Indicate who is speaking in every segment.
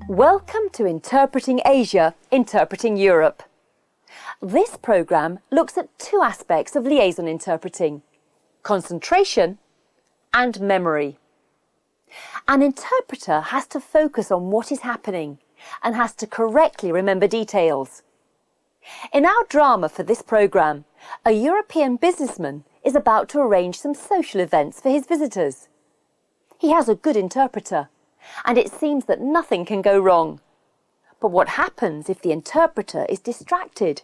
Speaker 1: Welcome to Interpreting Asia, Interpreting Europe. This programme looks at two aspects of liaison interpreting: concentration and memory. An interpreter has to focus on what is happening and has to correctly remember details. In our drama for this programme, a European businessman is about to arrange some social events for his visitors. He has a good interpreter, and it seems that nothing can go wrong. But what happens if the interpreter is distracted?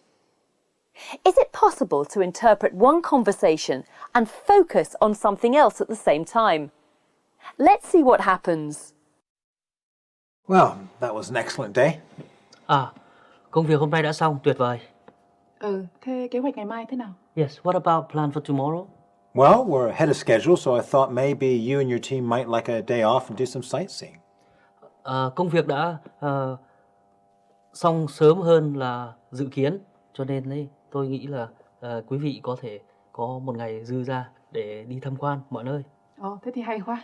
Speaker 1: Is it possible to interpret one conversation and focus on something else at the same time? Let's see what happens.
Speaker 2: Well, that was an excellent day.
Speaker 3: Công việc hôm nay đã xong, tuyệt vời.
Speaker 4: Thế kế hoạch ngày mai thế nào?
Speaker 3: Yes, what about plan for tomorrow?
Speaker 2: Well, we're ahead of schedule, so I thought maybe you and your team might like a day off and do some sightseeing.
Speaker 3: Công việc đã xong sớm hơn là dự kiến, cho nên đấy, tôi nghĩ là quý vị có thể có một ngày dư ra để đi tham quan mọi nơi.
Speaker 4: Thế thì hay quá.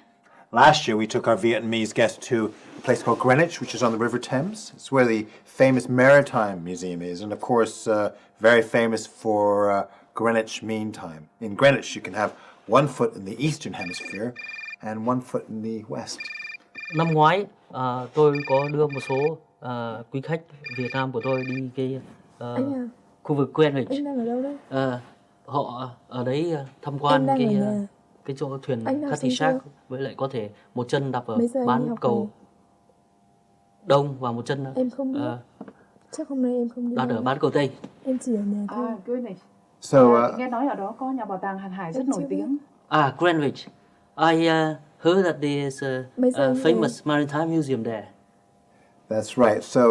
Speaker 2: Last year, we took our Vietnamese guest to a place called Greenwich, which is on the River Thames. It's where the famous Maritime Museum is, and of course, very famous for Greenwich Mean Time. In Greenwich, you can have one foot in the Eastern Hemisphere and one foot in the West.
Speaker 3: Năm ngoái, tôi có đưa một số quý khách Việt Nam của tôi đi cái khu vực Greenwich.
Speaker 5: Anh đang ở đâu đấy?
Speaker 3: Họ ở đấy tham quan cái chỗ thuyền Catisac, với lại có thể một chân đạp ở bán cầu đông và một chân
Speaker 5: em không biết. Chắc hôm nay em không đi.
Speaker 3: đặt ở bán cầu tây.
Speaker 5: Em chỉ ở nhà thôi.
Speaker 4: Greenwich. Nghe nói ở đó có nhà bảo tàng hàng hải rất nổi tiếng.
Speaker 3: Greenwich. I heard that there is a famous maritime museum there.
Speaker 2: That's right. So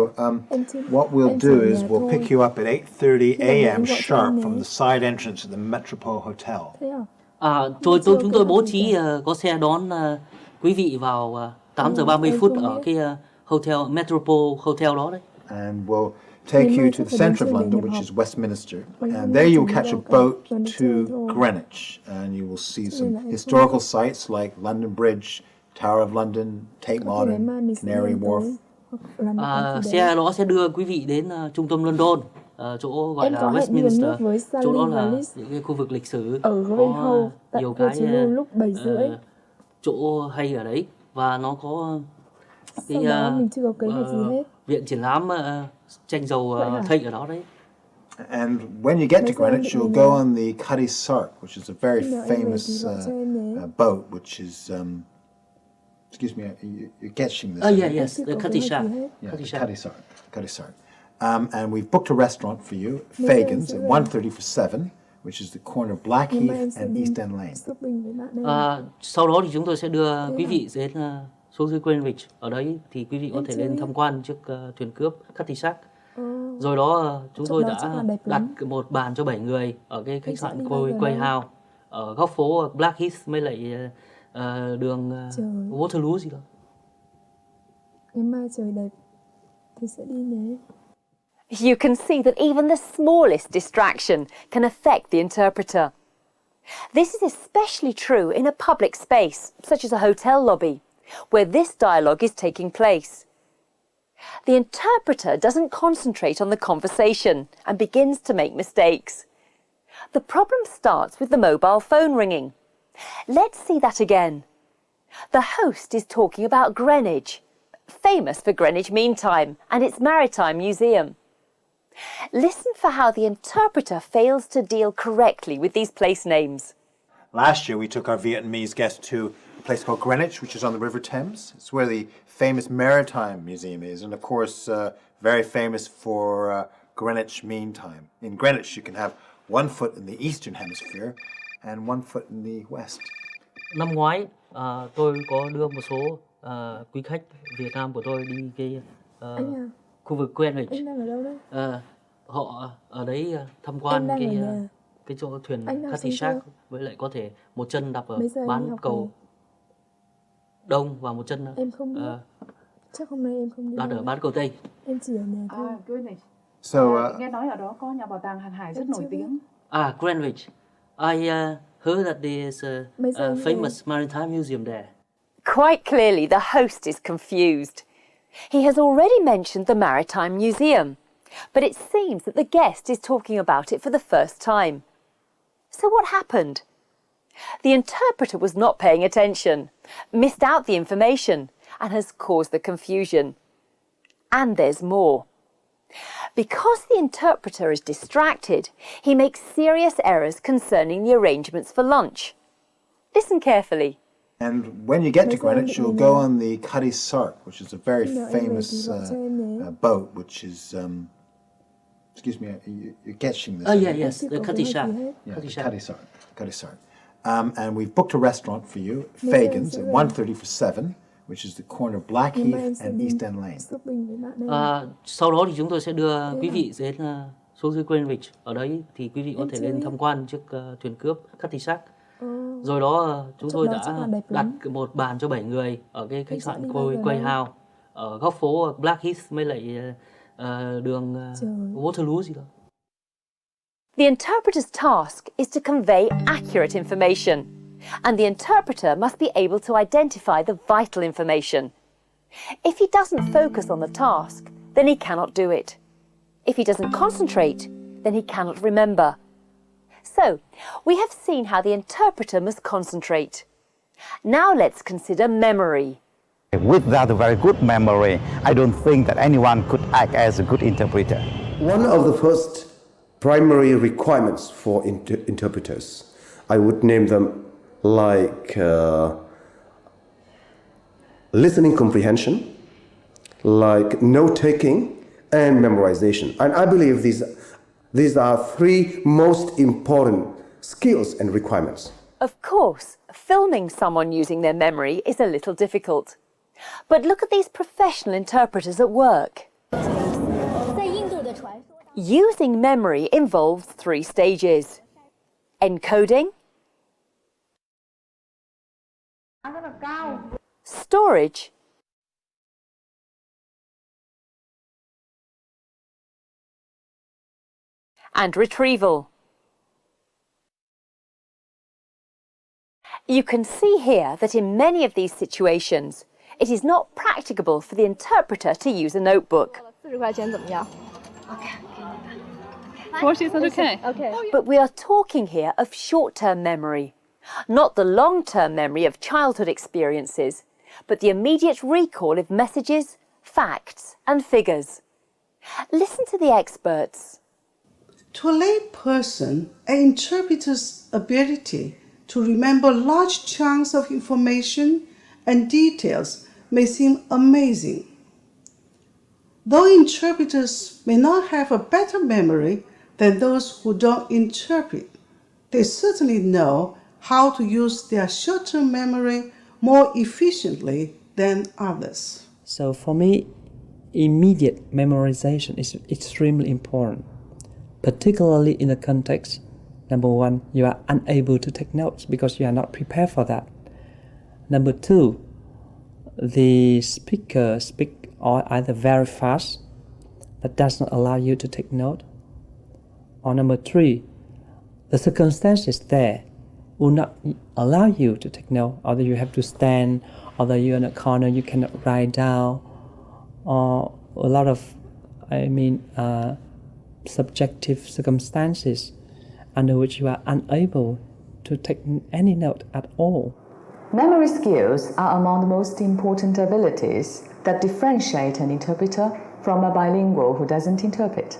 Speaker 2: what we'll do is we'll pick you up at 8:30 a.m. sharp from the side entrance of the Metropole Hotel.
Speaker 5: Thế à?
Speaker 3: Chúng tôi bố trí có xe đón quý vị vào 8 giờ 30 phút ở cái hotel Metropole Hotel đó đấy.
Speaker 2: And we'll take you to the center of London, which is Westminster. And there you'll catch a boat to Greenwich. And you will see some historical sites like London Bridge, Tower of London, Tate Modern, Canary Wharf.
Speaker 3: Xe đó sẽ đưa quý vị đến trung tâm London, chỗ gọi là Westminster. Chỗ đó là những cái khu vực lịch sử, có nhiều cái chỗ hay ở đấy, và nó có cái viện triển lãm tranh dầu Tate ở đó đấy.
Speaker 2: And when you get to Greenwich, you'll go on the Cutty Sark, which is a very famous boat, which is excuse me, you're catching this.
Speaker 3: Yes, the Cutty Sark.
Speaker 2: Cutty Sark. And we've booked a restaurant for you, Fagan's, at 1:30 for 7, which is the corner of Blackheath and East End Lane.
Speaker 3: Sau đó thì chúng tôi sẽ đưa quý vị đến xuống dưới Greenwich. Ở đấy thì quý vị có thể lên tham quan chiếc thuyền cướp Cutty Sark. Rồi đó chúng tôi đã đặt một bàn cho 7 người ở cái khách sạn Quay House ở góc phố Blackheath với lại đường Waterloo gì đó.
Speaker 5: Ngày mai trời đẹp thì sẽ đi nhé.
Speaker 1: You can see that even the smallest distraction can affect the interpreter. This is especially true in a public space, such as a hotel lobby, where this dialogue is taking place. The interpreter doesn't concentrate on the conversation and begins to make mistakes. The problem starts with the mobile phone ringing. Let's see that again. The host is talking about Greenwich, famous for Greenwich Mean Time and its Maritime Museum. Listen for how the interpreter fails to deal correctly with these place names.
Speaker 2: Last year, we took our Vietnamese guest to a place called Greenwich, which is on the River Thames. It's where the famous Maritime Museum is, and of course, very famous for Greenwich Mean Time. In Greenwich, you can have one foot in the Eastern Hemisphere and one foot in the West.
Speaker 3: Năm ngoái, tôi có đưa một số quý khách Việt Nam của tôi đi cái khu vực Greenwich.
Speaker 5: Anh đang ở đâu đấy?
Speaker 3: Họ ở đấy tham quan cái chỗ thuyền Catisac, với lại có thể một chân đạp ở bán cầu đông và một chân
Speaker 5: em không biết. Chắc hôm nay em không đi.
Speaker 3: đặt ở bán cầu tây.
Speaker 5: Em chỉ ở nhà thôi.
Speaker 4: Greenwich. Nghe nói ở đó có nhà bảo tàng hàng hải rất nổi tiếng.
Speaker 3: Greenwich. I heard that there is a famous maritime museum there.
Speaker 1: Quite clearly, the host is confused. He has already mentioned the Maritime Museum, but it seems that the guest is talking about it for the first time. So what happened? The interpreter was not paying attention, missed out the information, and has caused the confusion. And there's more. Because the interpreter is distracted, he makes serious errors concerning the arrangements for lunch. Listen carefully.
Speaker 2: And when you get to Greenwich, you'll go on the Cutty Sark, which is a very famous boat, which is... excuse me, you're catching this.
Speaker 3: Oh, yes, the Cutty Sark.
Speaker 2: Yeah, Cutty Sark. And we've booked a restaurant for you, Fagan's, at 1:30 for 7, which is the corner of Blackheath and East End Lane.
Speaker 3: Sau đó thì chúng tôi sẽ đưa quý vị đến xuống dưới Greenwich. Ở đấy thì quý vị có thể lên tham quan chiếc thuyền cướp Cutty Sark. Rồi đó chúng tôi đã đặt một bàn cho 7 người ở cái khách sạn Quay House ở góc phố Blackheath với lại đường Waterloo gì đó.
Speaker 1: The interpreter's task is to convey accurate information, and the interpreter must be able to identify the vital information. If he doesn't focus on the task, then he cannot do it. If he doesn't concentrate, then he cannot remember. So, we have seen how the interpreter must concentrate. Now let's consider memory.
Speaker 6: Without a very good memory, I don't think that anyone could act as a good interpreter.
Speaker 7: One of the first primary requirements for interpreters, I would name them like listening comprehension, like note-taking, and memorization. And I believe these are three most important skills and requirements.
Speaker 1: Of course, filming someone using their memory is a little difficult. But look at these professional interpreters at work. Using memory involves 3 stages: encoding, storage, and retrieval. You can see here that in many of these situations, it is not practicable for the interpreter to use a notebook.
Speaker 4: Okay.
Speaker 1: But we are talking here of short-term memory, not the long-term memory of childhood experiences, but the immediate recall of messages, facts, and figures. Listen to the experts.
Speaker 8: To a lay person, an interpreter's ability to remember large chunks of information and details may seem amazing. Though interpreters may not have a better memory than those who don't interpret, they certainly know how to use their short-term memory more efficiently than others.
Speaker 9: So for me, immediate memorization is extremely important, particularly in the context. Number 1, you are unable to take notes because you are not prepared for that. Number 2, the speaker speaks either very fast that does not allow you to take note, or number 3, the circumstances there will not allow you to take note, either you have to stand, either you're in a corner you cannot write down, or a lot of subjective circumstances under which you are unable to take any note at all.
Speaker 10: Memory skills are among the most important abilities that differentiate an interpreter from a bilingual who doesn't interpret.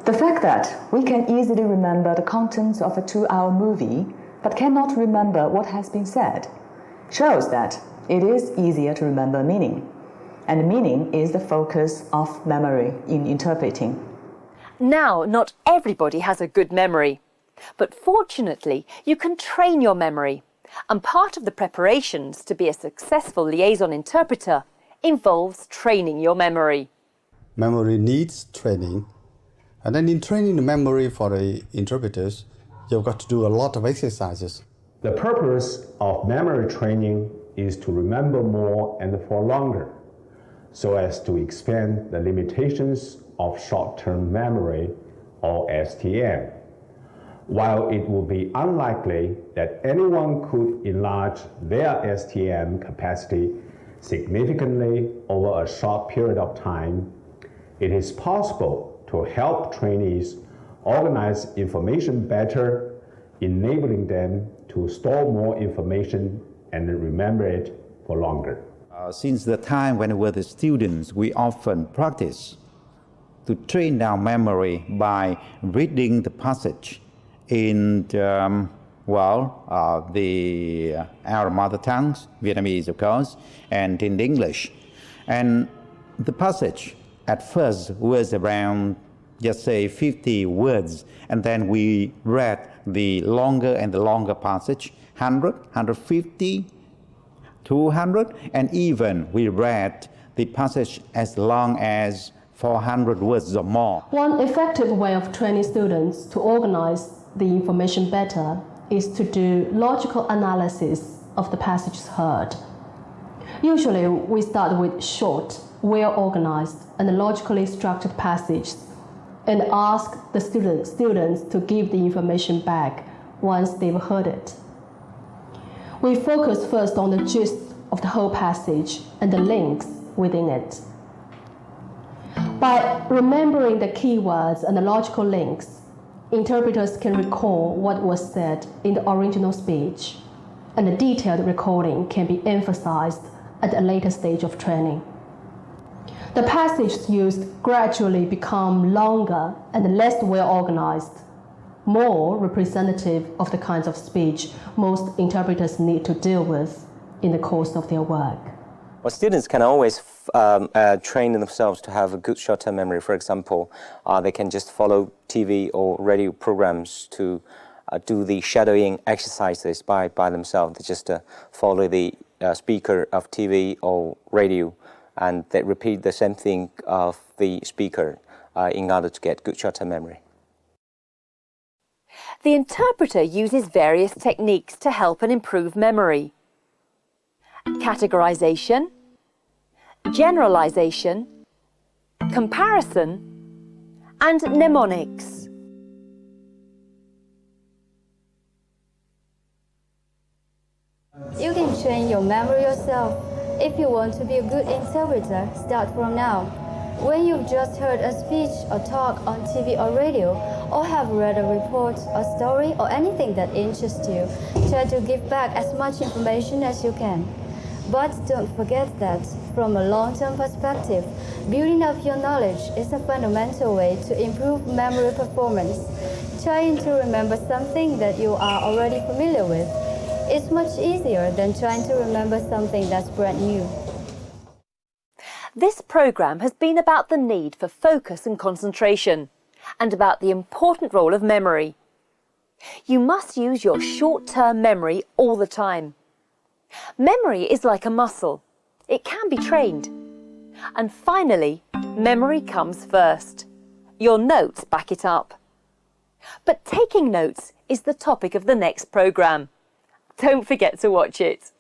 Speaker 10: The fact that we can easily remember the contents of a 2-hour movie but cannot remember what has been said shows that it is easier to remember meaning, and meaning is the focus of memory in interpreting.
Speaker 1: Now, not everybody has a good memory, but fortunately you can train your memory, and part of the preparations to be a successful liaison interpreter involves training your memory.
Speaker 11: Memory needs training, and then in training the memory for the interpreters, you've got to do a lot of exercises.
Speaker 12: The purpose of memory training is to remember more and for longer, so as to expand the limitations of short-term memory, or STM. While it would be unlikely that anyone could enlarge their STM capacity significantly over a short period of time, it is possible to help trainees organize information better, enabling them to store more information and remember it for longer.
Speaker 6: Since the time when we were the students, we often practice to train our memory by reading the passage in our mother tongues, Vietnamese of course, and in English. And the passage at first was around, just say, 50 words, and then we read the longer and the longer passage, 100, 150, 200, and even we read the passage as long as 400 words or more.
Speaker 13: One effective way of training students to organize the information better is to do logical analysis of the passages heard. Usually, we start with short, well-organized, and logically structured passages and ask the students to give the information back once they've heard it. We focus first on the gist of the whole passage and the links within it. By remembering the keywords and the logical links, interpreters can recall what was said in the original speech, and the detailed recording can be emphasized at a later stage of training. The passages used gradually become longer and less well-organized, more representative of the kinds of speech most interpreters need to deal with in the course of their work.
Speaker 14: Well, students can always train themselves to have a good short-term memory. For example, they can just follow TV or radio programs to do the shadowing exercises by themselves. They just follow the speaker of TV or radio, and they repeat the same thing of the speaker in order to get good short-term memory.
Speaker 1: The interpreter uses various techniques to help and improve memory. Categorization, generalization, comparison, and mnemonics.
Speaker 15: You can train your memory yourself. If you want to be a good interpreter, start from now. When you've just heard a speech or talk on TV or radio, or have read a report or story or anything that interests you, try to give back as much information as you can. But don't forget that, from a long-term perspective, building up your knowledge is a fundamental way to improve memory performance. Trying to remember something that you are already familiar with is much easier than trying to remember something that's brand new.
Speaker 1: This programme has been about the need for focus and concentration, and about the important role of memory. You must use your short-term memory all the time. Memory is like a muscle. It can be trained. And finally, memory comes first. Your notes back it up. But taking notes is the topic of the next programme. Don't forget to watch it.